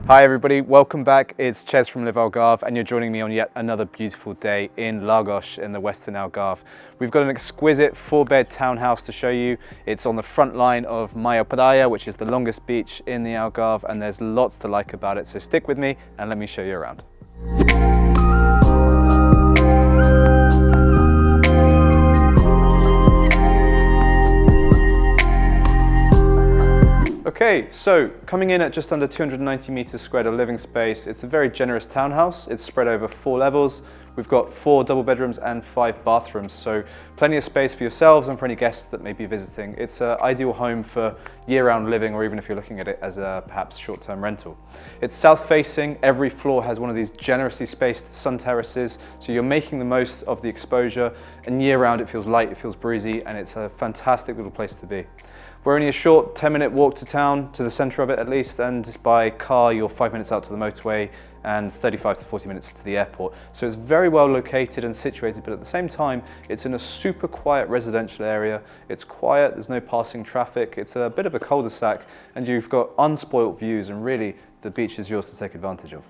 Hi everybody, welcome back. It's Ches from LiveAlgarve and you're joining me on yet another beautiful day in Lagos in the Western Algarve. We've got an exquisite 4-bed townhouse to show you. It's on the front line of Meia Praia, which is the longest beach in the Algarve, and there's lots to like about it. So stick with me and let me show you around. Okay, so coming in at just under 290 meters squared of living space, it's a very generous townhouse. It's spread over 4 levels. We've got 4 double bedrooms and 5 bathrooms, so plenty of space for yourselves and for any guests that may be visiting. It's an ideal home for year-round living, or even if you're looking at it as a perhaps short-term rental. It's south-facing. Every floor has one of these generously spaced sun terraces, so you're making the most of the exposure, and year-round it feels light, it feels breezy, and it's a fantastic little place to be. We're only a short 10-minute walk to town, to the centre of it at least, and by car you're 5 minutes out to the motorway and 35 to 40 minutes to the airport. So it's very well located and situated, but at the same time it's in a super quiet residential area. It's quiet, there's no passing traffic, it's a bit of a cul-de-sac, and you've got unspoilt views, and really the beach is yours to take advantage of.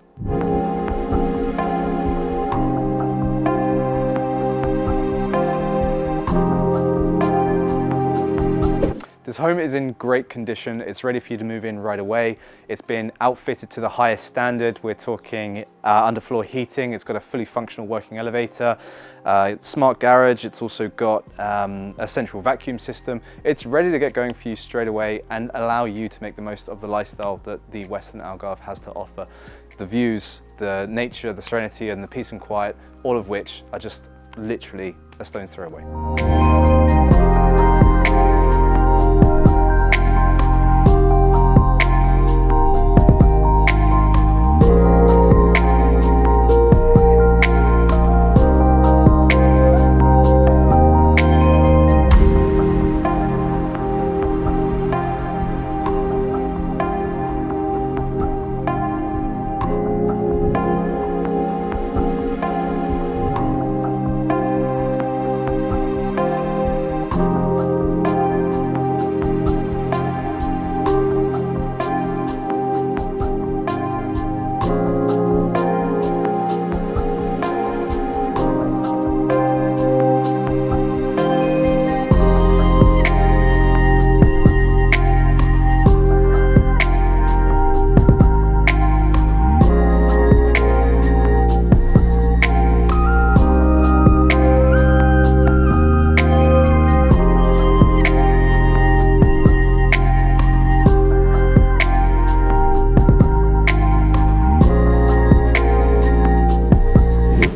This home is in great condition. It's ready for you to move in right away. It's been outfitted to the highest standard. We're talking underfloor heating. It's got a fully functional working elevator, smart garage. It's also got a central vacuum system. It's ready to get going for you straight away and allow you to make the most of the lifestyle that the Western Algarve has to offer. The views, the nature, the serenity, and the peace and quiet, all of which are just literally a stone's throw away.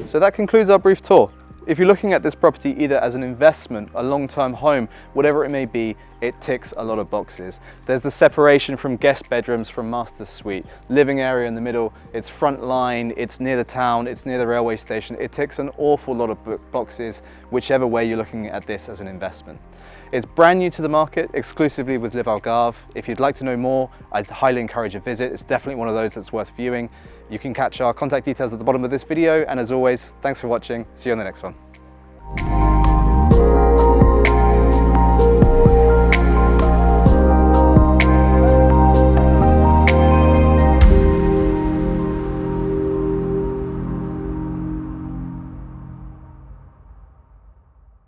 So that concludes our brief tour. If you're looking at this property either as an investment, a long-term home, whatever it may be, it ticks a lot of boxes. There's the separation from guest bedrooms from master suite, living area in the middle, it's front line, it's near the town, it's near the railway station. It ticks an awful lot of boxes, whichever way you're looking at this as an investment. It's brand new to the market, exclusively with LiveAlgarve. If you'd like to know more, I'd highly encourage a visit. It's definitely one of those that's worth viewing. You can catch our contact details at the bottom of this video, and as always, thanks for watching. See you on the next one.